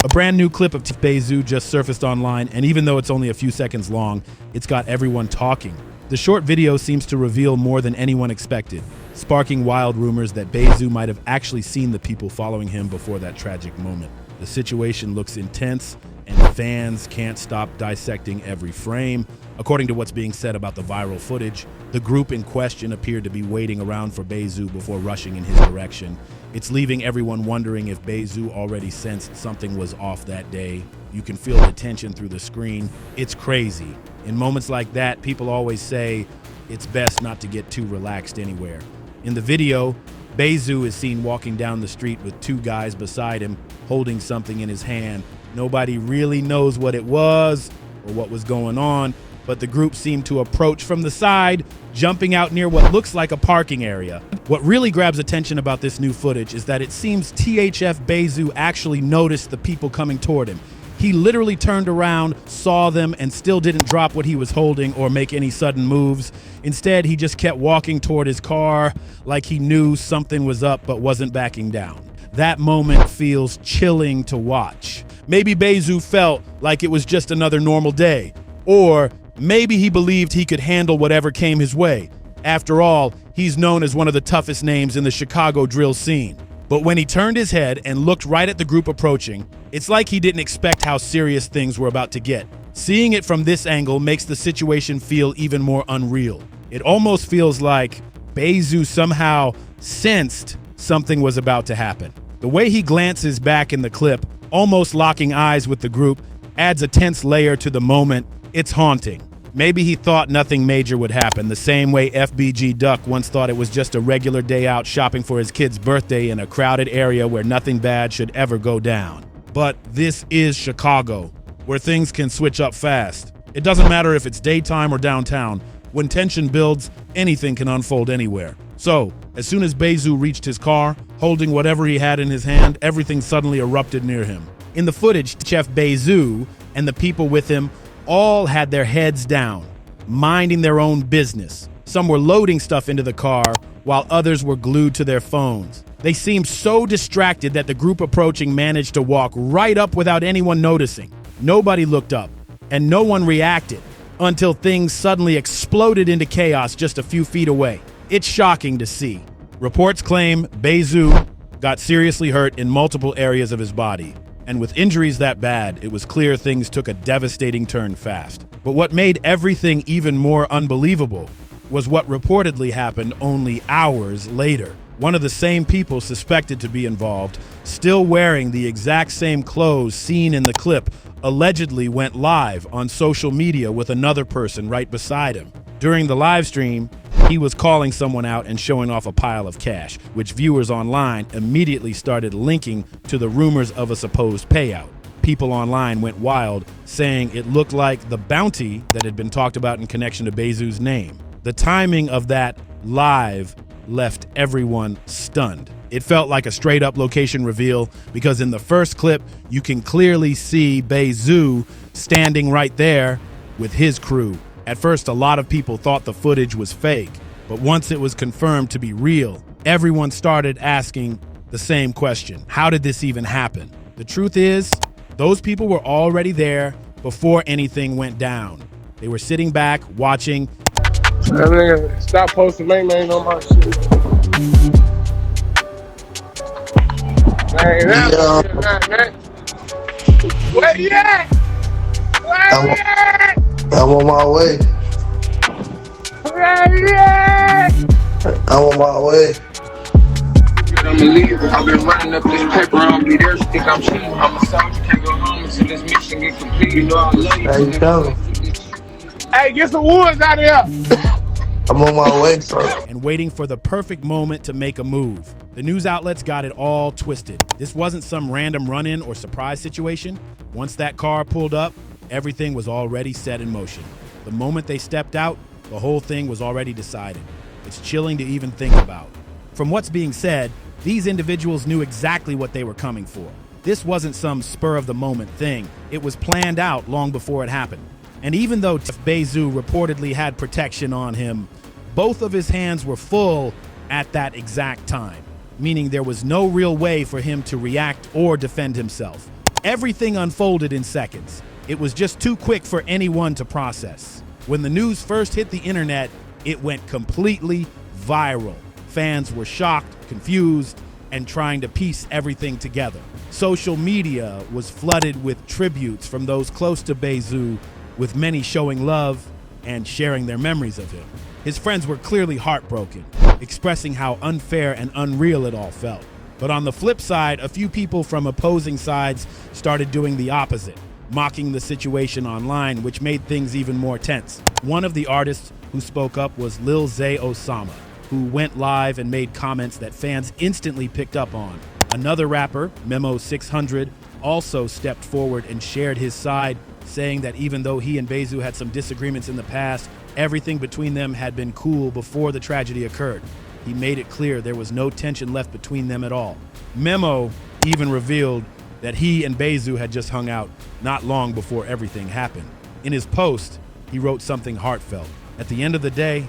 A brand new clip of THF Bayzoo just surfaced online, and even though it's only a few seconds long, it's got everyone talking. The short video seems to reveal more than anyone expected, sparking wild rumors that Bayzoo might have actually seen the people following him before that tragic moment. The situation looks intense, and fans can't stop dissecting every frame. According to what's being said about the viral footage, the group in question appeared to be waiting around for Bayzoo before rushing in his direction. It's leaving everyone wondering if Bayzoo already sensed something was off that day. You can feel the tension through the screen. It's crazy. In moments like that, people always say it's best not to get too relaxed anywhere. In the video, Bayzoo is seen walking down the street with two guys beside him, holding something in his hand. Nobody really knows what it was or what was going on, but the group seemed to approach from the side, jumping out near what looks like a parking area. What really grabs attention about this new footage is that it seems THF Bayzoo actually noticed the people coming toward him. He literally turned around, saw them, and still didn't drop what he was holding or make any sudden moves. Instead, he just kept walking toward his car like he knew something was up but wasn't backing down. That moment feels chilling to watch. Maybe Bayzoo felt like it was just another normal day, or maybe he believed he could handle whatever came his way. After all, he's known as one of the toughest names in the Chicago drill scene. But when he turned his head and looked right at the group approaching, it's like he didn't expect how serious things were about to get. Seeing it from this angle makes the situation feel even more unreal. It almost feels like Bayzoo somehow sensed something was about to happen. The way he glances back in the clip, almost locking eyes with the group, adds a tense layer to the moment. It's haunting. Maybe he thought nothing major would happen, the same way FBG Duck once thought it was just a regular day out shopping for his kid's birthday in a crowded area where nothing bad should ever go down. But this is Chicago, where things can switch up fast. It doesn't matter if it's daytime or downtown. When tension builds, anything can unfold anywhere. So, as soon as Bayzoo reached his car, holding whatever he had in his hand, everything suddenly erupted near him. In the footage, THF Bayzoo and the people with him all had their heads down, minding their own business. Some were loading stuff into the car, while others were glued to their phones. They seemed so distracted that the group approaching managed to walk right up without anyone noticing. Nobody looked up, and no one reacted until things suddenly exploded into chaos just a few feet away. It's shocking to see. Reports claim Bayzoo got seriously hurt in multiple areas of his body. And with injuries that bad, it was clear things took a devastating turn fast. But what made everything even more unbelievable was what reportedly happened only hours later. One of the same people suspected to be involved, still wearing the exact same clothes seen in the clip, allegedly went live on social media with another person right beside him. During the live stream, he was calling someone out and showing off a pile of cash, which viewers online immediately started linking to the rumors of a supposed payout. People online went wild, saying it looked like the bounty that had been talked about in connection to Bayzoo's name. The timing of that live left everyone stunned. It felt like a straight-up location reveal because in the first clip, you can clearly see Bayzoo standing right there with his crew. At first, a lot of people thought the footage was fake, but once it was confirmed to be real, everyone started asking the same question. How did this even happen? The truth is, those people were already there before anything went down. They were sitting back, watching. Stop posting man on my shit. Man. Where you at? I'm on my way. I'm on my way. I'm a leader. I've been running up this paper. I don't be there. Think I'm cheating. I'm a soldier. Can't go home until this mission get complete. You know I love you. How you coming? Hey, get some woods out of here. I'm on my way, sir. And waiting for the perfect moment to make a move. The news outlets got it all twisted. This wasn't some random run-in or surprise situation. Once that car pulled up, everything was already set in motion. The moment they stepped out, the whole thing was already decided. It's chilling to even think about. From what's being said, these individuals knew exactly what they were coming for. This wasn't some spur-of-the-moment thing. It was planned out long before it happened. And even though THF Bayzoo reportedly had protection on him, both of his hands were full at that exact time, meaning there was no real way for him to react or defend himself. Everything unfolded in seconds. It was just too quick for anyone to process. When the news first hit the internet, it went completely viral. Fans were shocked, confused, and trying to piece everything together. Social media was flooded with tributes from those close to Bayzoo, with many showing love and sharing their memories of him. His friends were clearly heartbroken, expressing how unfair and unreal it all felt. But on the flip side, a few people from opposing sides started doing the opposite, mocking the situation online, which made things even more tense. One of the artists who spoke up was Lil Zay Osama, who went live and made comments that fans instantly picked up on. Another rapper, Memo 600, also stepped forward and shared his side, saying that even though he and Bayzoo had some disagreements in the past, everything between them had been cool before the tragedy occurred. He made it clear there was no tension left between them at all. Memo even revealed that he and Bayzoo had just hung out not long before everything happened. In his post, he wrote something heartfelt. At the end of the day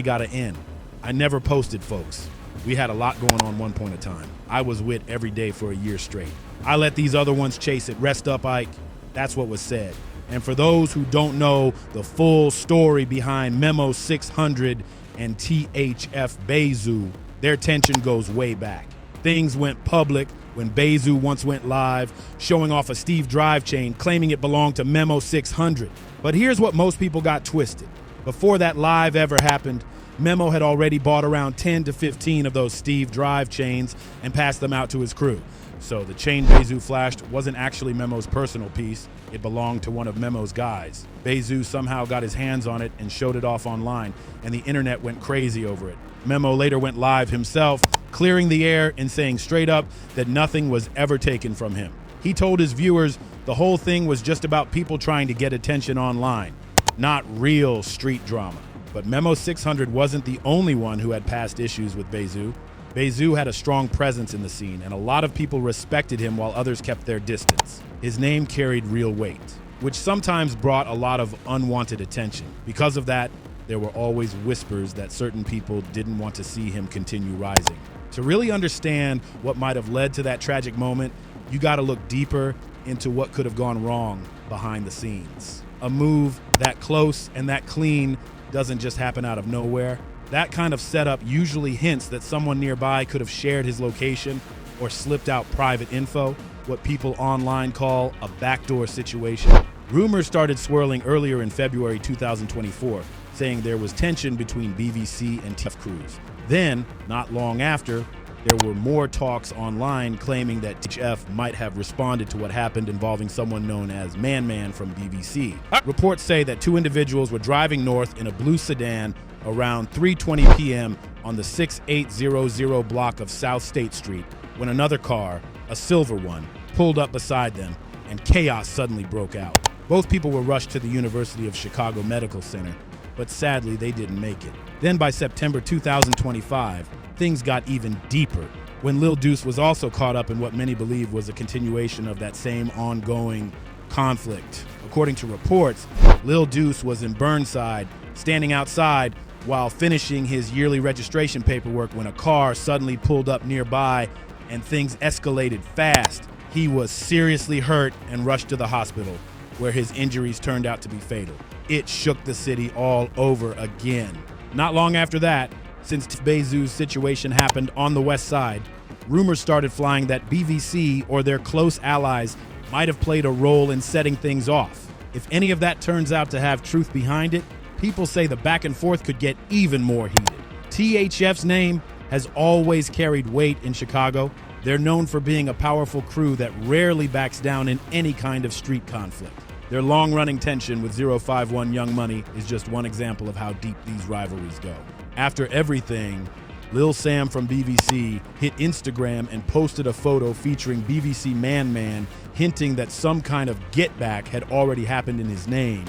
gotta end. I never posted, folks. We had a lot going on one point of time. I was with every day for a year straight. I let these other ones chase it. Rest up, Ike. That's what was said. And for those who don't know the full story behind Memo 600 and THF Bayzoo, their tension goes way back. Things went public when Bayzoo once went live, showing off a Steve Drive chain, claiming it belonged to Memo 600. But here's what most people got twisted. Before that live ever happened, Memo had already bought around 10 to 15 of those Steve Drive chains and passed them out to his crew. So the chain Bayzoo flashed wasn't actually Memo's personal piece. It belonged to one of Memo's guys. Bayzoo somehow got his hands on it and showed it off online, and the internet went crazy over it. Memo later went live himself, clearing the air and saying straight up that nothing was ever taken from him. He told his viewers the whole thing was just about people trying to get attention online, not real street drama. But Memo 600 wasn't the only one who had past issues with Bayzoo. Bayzoo had a strong presence in the scene, and a lot of people respected him while others kept their distance. His name carried real weight, which sometimes brought a lot of unwanted attention. Because of that, there were always whispers that certain people didn't want to see him continue rising. To really understand what might have led to that tragic moment, you gotta look deeper into what could have gone wrong behind the scenes. A move that close and that clean doesn't just happen out of nowhere. That kind of setup usually hints that someone nearby could have shared his location or slipped out private info, what people online call a backdoor situation. Rumors started swirling earlier in February 2024, saying there was tension between BVC and THF crews. Then, not long after, there were more talks online claiming that THF might have responded to what happened involving someone known as Man from BVC. Reports say that two individuals were driving north in a blue sedan around 3:20 p.m. on the 6800 block of South State Street when another car, a silver one, pulled up beside them and chaos suddenly broke out. Both people were rushed to the University of Chicago Medical Center, but sadly they didn't make it. Then by September 2025, things got even deeper when Lil Deuce was also caught up in what many believe was a continuation of that same ongoing conflict. According to reports, Lil Deuce was in Burnside, standing outside while finishing his yearly registration paperwork when a car suddenly pulled up nearby and things escalated fast. He was seriously hurt and rushed to the hospital, where his injuries turned out to be fatal. It shook the city all over again. Not long after that, since Bayzoo's situation happened on the west side, rumors started flying that BVC or their close allies might have played a role in setting things off. If any of that turns out to have truth behind it, people say the back and forth could get even more heated. THF's name has always carried weight in Chicago. They're known for being a powerful crew that rarely backs down in any kind of street conflict. Their long-running tension with 051 Young Money is just one example of how deep these rivalries go. After everything, Lil Sam from BVC hit Instagram and posted a photo featuring BVC Man, hinting that some kind of get back had already happened in his name.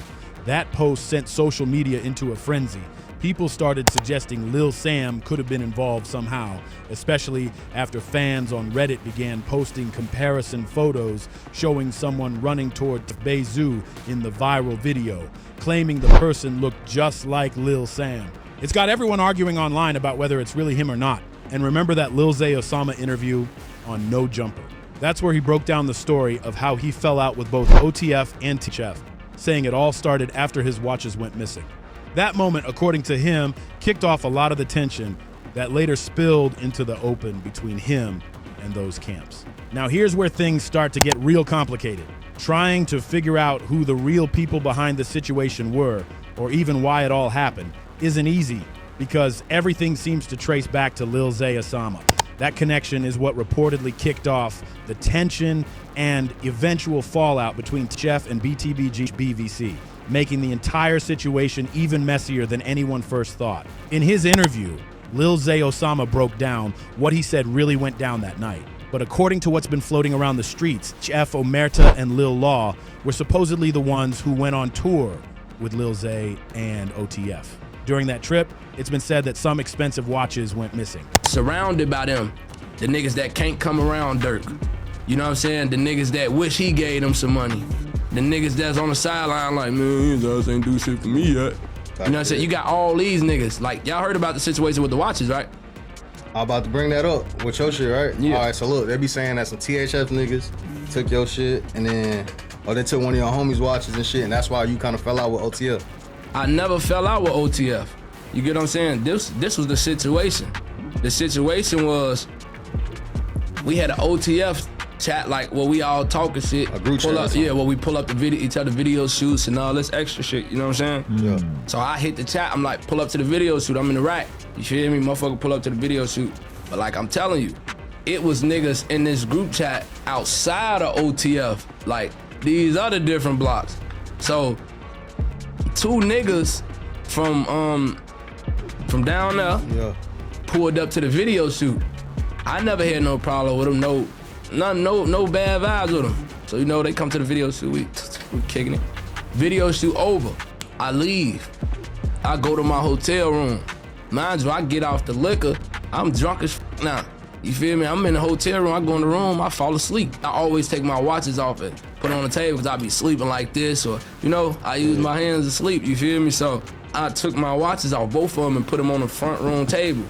That post sent social media into a frenzy. People started suggesting Lil Sam could have been involved somehow, especially after fans on Reddit began posting comparison photos showing someone running toward Bayzoo in the viral video, claiming the person looked just like Lil Sam. It's got everyone arguing online about whether it's really him or not. And remember that Lil Zay Osama interview on No Jumper. That's where he broke down the story of how he fell out with both OTF and THF, saying it all started after his watches went missing. That moment, according to him, kicked off a lot of the tension that later spilled into the open between him and those camps. Now here's where things start to get real complicated. Trying to figure out who the real people behind the situation were, or even why it all happened, isn't easy because everything seems to trace back to Lil Zay Osama. That connection is what reportedly kicked off the tension and eventual fallout between THF and BTBG BVC, making the entire situation even messier than anyone first thought. In his interview, Lil Zay Osama broke down what he said really went down that night. But according to what's been floating around the streets, THF, Omerta, and Lil Law were supposedly the ones who went on tour with Lil Zay and OTF. During that trip, it's been said that some expensive watches went missing. Surrounded by them, the niggas that can't come around Dirk. You know what I'm saying? The niggas that wish he gave them some money. The niggas that's on the sideline like, man, his ass ain't do shit for me yet. You know what I'm saying? You got all these niggas. Like, y'all heard about the situation with the watches, right? I'm about to bring that up with your shit, right? Yeah. All right, so look, they be saying that some THF niggas took your shit and then, or they took one of your homies' watches and shit, and that's why you kind of fell out with OTF. I never fell out with OTF. You get what I'm saying? This was the situation. The situation was, we had an OTF chat, like where we all talking shit. A group chat. Where we pull up the video, each other video shoots and all this extra shit, you know what I'm saying? Yeah. So I hit the chat, I'm like, pull up to the video shoot, I'm in the rack. You feel me? Motherfucker, pull up to the video shoot. But like I'm telling you, it was niggas in this group chat outside of OTF, like these other different blocks. So two niggas from down there pulled up to the video shoot. I never had no problem with them, no bad vibes with them. So you know, they come to the video shoot, we kicking it. Video shoot over, I leave. I go to my hotel room. Mind you, I get off the liquor, I'm drunk as now. You feel me? I'm in the hotel room, I go in the room, I fall asleep. I always take my watches off and put it on the table because I be sleeping like this, or, you know, I use my hands to sleep, you feel me? So I took my watches off, both of them, and put them on the front room table.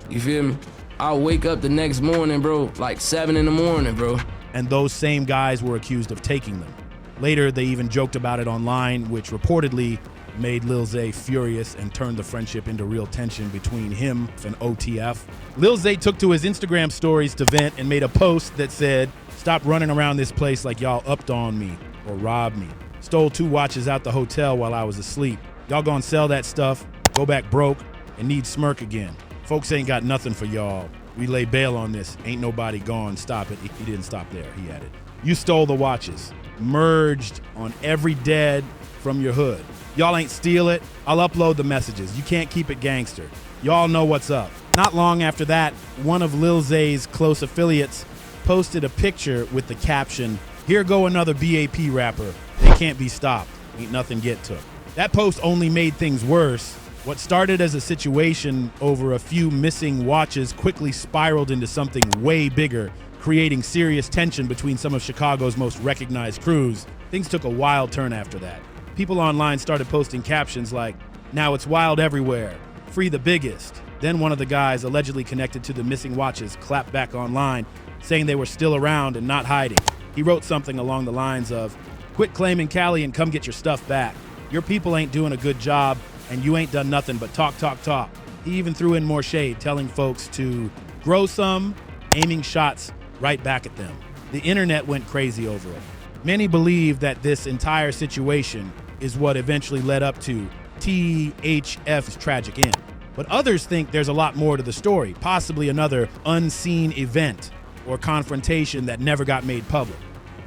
You feel me? I wake up the next morning, bro, like 7 in the morning, bro. And those same guys were accused of taking them. Later, they even joked about it online, which reportedly made Lil Zay furious and turned the friendship into real tension between him and OTF. Lil Zay took to his Instagram stories to vent and made a post that said, "Stop running around this place like y'all upped on me or robbed me. Stole 2 watches out the hotel while I was asleep. Y'all gonna sell that stuff, go back broke, and need smirk again. Folks ain't got nothing for y'all. We lay bail on this. Ain't nobody gone. Stop it." He didn't stop there, he added. You stole the watches, merged on every dead from your hood. Y'all ain't steal it. I'll upload the messages. You can't keep it gangster. Y'all know what's up. Not long after that, one of Lil Zay's close affiliates posted a picture with the caption, "Here go another BAP rapper. They can't be stopped. Ain't nothing get took." That post only made things worse. What started as a situation over a few missing watches quickly spiraled into something way bigger, creating serious tension between some of Chicago's most recognized crews. Things took a wild turn after that. People online started posting captions like, "Now it's wild everywhere. Free the biggest." Then one of the guys allegedly connected to the missing watches clapped back online, saying they were still around and not hiding. He wrote something along the lines of, "Quit claiming Cali and come get your stuff back. Your people ain't doing a good job, and you ain't done nothing but talk, talk, talk." He even threw in more shade, telling folks to grow some, aiming shots right back at them. The internet went crazy over it. Many believe that this entire situation is what eventually led up to THF's tragic end. But others think there's a lot more to the story, possibly another unseen event or confrontation that never got made public.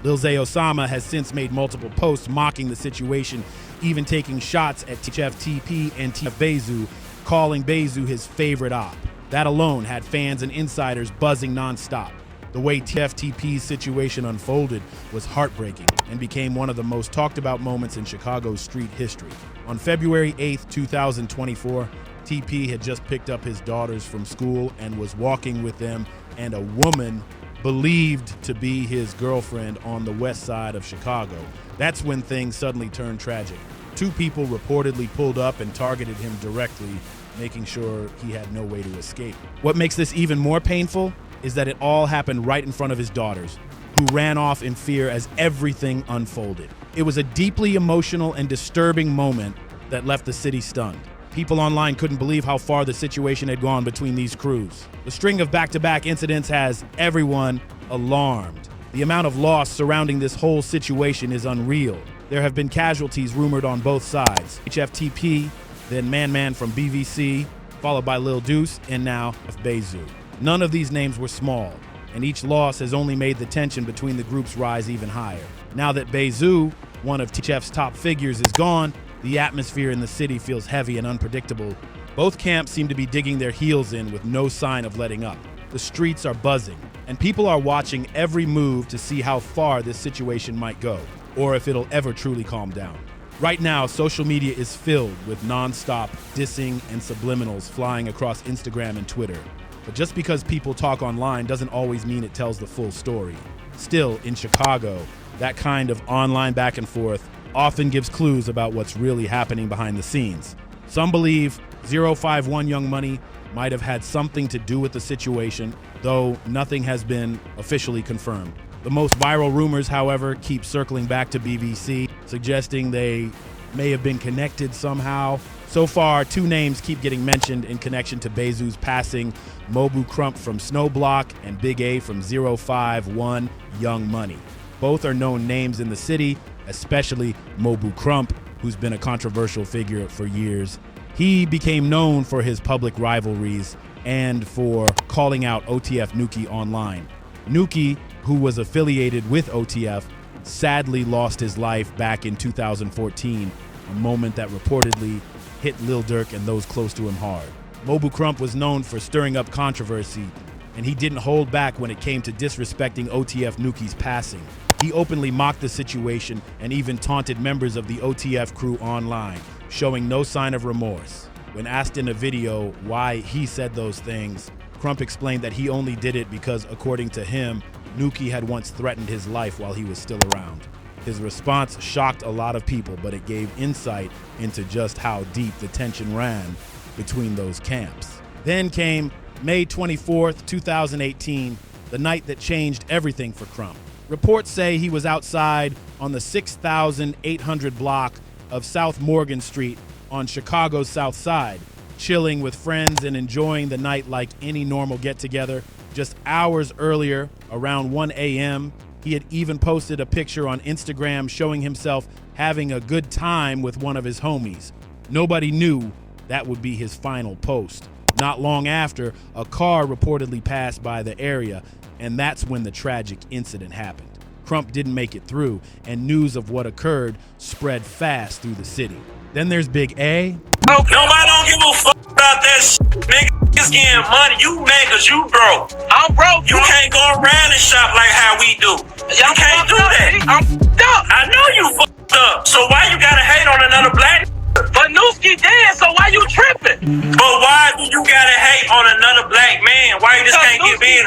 Lil Zay Osama has since made multiple posts mocking the situation, even taking shots at THF TP and THF Bayzoo, calling Bayzoo his favorite op. That alone had fans and insiders buzzing nonstop. The way THF TP's situation unfolded was heartbreaking and became one of the most talked about moments in Chicago's street history. On February 8th, 2024, TP had just picked up his daughters from school and was walking with them and a woman believed to be his girlfriend on the west side of Chicago. That's when things suddenly turned tragic. 2 people reportedly pulled up and targeted him directly, making sure he had no way to escape. What makes this even more painful is that it all happened right in front of his daughters, who ran off in fear as everything unfolded. It was a deeply emotional and disturbing moment that left the city stunned. People online couldn't believe how far the situation had gone between these crews. The string of back-to-back incidents has everyone alarmed. The amount of loss surrounding this whole situation is unreal. There have been casualties rumored on both sides. HFTP, then Man from BVC, followed by Lil Deuce, and now THF Bayzoo. None of these names were small, and each loss has only made the tension between the groups rise even higher. Now that Bayzoo, one of THF's top figures, is gone, the atmosphere in the city feels heavy and unpredictable. Both camps seem to be digging their heels in with no sign of letting up. The streets are buzzing, and people are watching every move to see how far this situation might go, or if it'll ever truly calm down. Right now, social media is filled with non-stop dissing and subliminals flying across Instagram and Twitter. But just because people talk online doesn't always mean it tells the full story. Still, in Chicago, that kind of online back and forth often gives clues about what's really happening behind the scenes. Some believe 051 Young Money might have had something to do with the situation, though nothing has been officially confirmed. The most viral rumors, however, keep circling back to BBC, suggesting they may have been connected somehow. So far, two names keep getting mentioned in connection to Bayzoo's passing: Mobu Crump from Snowblock and Big A from 051 Young Money. Both are known names in the city, especially Mobu Crump, who's been a controversial figure for years. He became known for his public rivalries and for calling out OTF Nuki online. Nuki, who was affiliated with OTF, sadly lost his life back in 2014, a moment that reportedly hit Lil Durk and those close to him hard. Mobu Crump was known for stirring up controversy, and he didn't hold back when it came to disrespecting OTF Nuki's passing. He openly mocked the situation and even taunted members of the OTF crew online, showing no sign of remorse. When asked in a video why he said those things, Crump explained that he only did it because, according to him, Nuki had once threatened his life while he was still around. His response shocked a lot of people, but it gave insight into just how deep the tension ran between those camps. Then came May 24th, 2018, the night that changed everything for Crump. Reports say he was outside on the 6,800 block of South Morgan Street on Chicago's South Side, chilling with friends and enjoying the night like any normal get-together. Just hours earlier, around 1 a.m., he had even posted a picture on Instagram showing himself having a good time with one of his homies. Nobody knew that would be his final post. Not long after, a car reportedly passed by the area, and that's when the tragic incident happened. Crump didn't make it through, and news of what occurred spread fast through the city. Then there's Big A. Nobody don't give a fuck about that shit, nigga. It's getting money. You mad cause you broke. I'm broke. You can't go around and shop like how we do. You can't do that. I'm fucked up. I know you fucked up. So why you gotta hate on another black? But Nooski dead, so why you tripping? But why do you gotta hate on another black man? Why you just can't give in?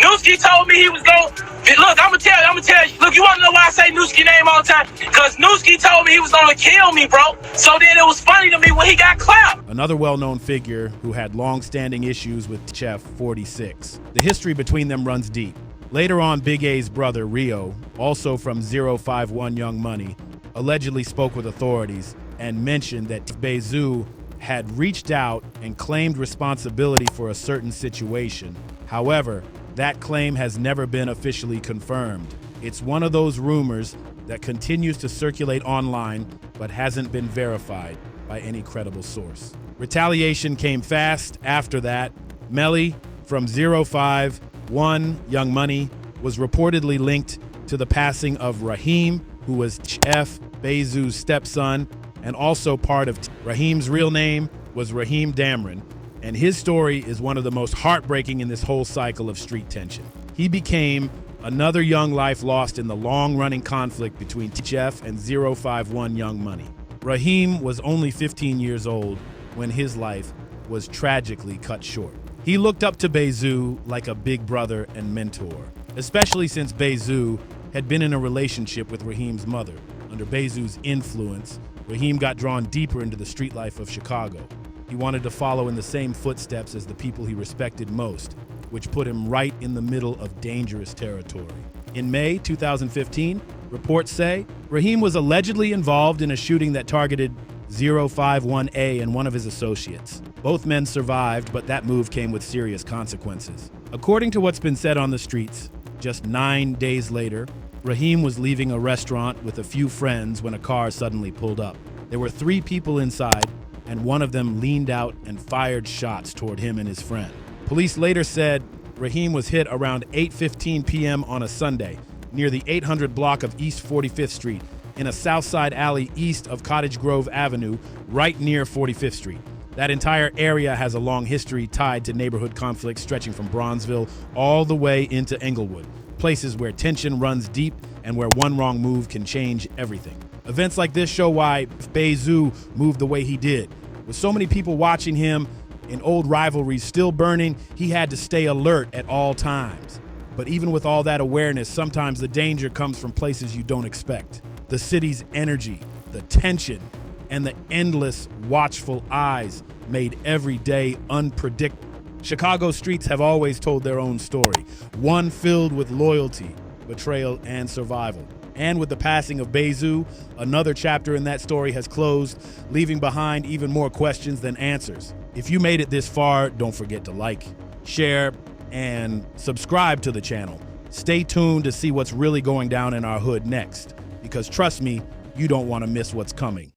Nooski told me he was going. Look, I'm gonna tell you. Look, you wanna know why I say Nooski name all the time? Cause Nooski told me he was gonna kill me, bro. So then it was funny to me when he got clapped. Another well-known figure who had long-standing issues with THF 46. The history between them runs deep. Later on, Big A's brother, Rio, also from 051 Young Money, allegedly spoke with authorities and mentioned that Bayzoo had reached out and claimed responsibility for a certain situation. However, that claim has never been officially confirmed. It's one of those rumors that continues to circulate online but hasn't been verified by any credible source. Retaliation came fast after that. Melly from 051 Young Money was reportedly linked to the passing of Raheem, who was THF Bayzoo's stepson and also part of Raheem's real name was Raheem Damron, and his story is one of the most heartbreaking in this whole cycle of street tension. He became another young life lost in the long-running conflict between THF and 051 Young Money. Raheem was only 15 years old when his life was tragically cut short. He looked up to Bayzoo like a big brother and mentor, especially since Bayzoo had been in a relationship with Raheem's mother. Under Bayzoo's influence, Raheem got drawn deeper into the street life of Chicago. He wanted to follow in the same footsteps as the people he respected most, which put him right in the middle of dangerous territory. In May 2015, reports say Raheem was allegedly involved in a shooting that targeted 051A and one of his associates. Both men survived, but that move came with serious consequences. According to what's been said on the streets, just 9 days later, Raheem was leaving a restaurant with a few friends when a car suddenly pulled up. There were 3 people inside, and one of them leaned out and fired shots toward him and his friend. Police later said Raheem was hit around 8:15 p.m. on a Sunday near the 800 block of East 45th Street in a South Side alley east of Cottage Grove Avenue, right near 45th Street. That entire area has a long history tied to neighborhood conflicts stretching from Bronzeville all the way into Englewood, places where tension runs deep and where one wrong move can change everything. Events like this show why Bayzoo moved the way he did. With so many people watching him and old rivalries still burning, he had to stay alert at all times. But even with all that awareness, sometimes the danger comes from places you don't expect. The city's energy, the tension, and the endless watchful eyes made every day unpredictable. Chicago streets have always told their own story, one filled with loyalty, betrayal, and survival. And with the passing of Bayzoo, another chapter in that story has closed, leaving behind even more questions than answers. If you made it this far, don't forget to like, share, and subscribe to the channel. Stay tuned to see what's really going down in our hood next, because trust me, you don't want to miss what's coming.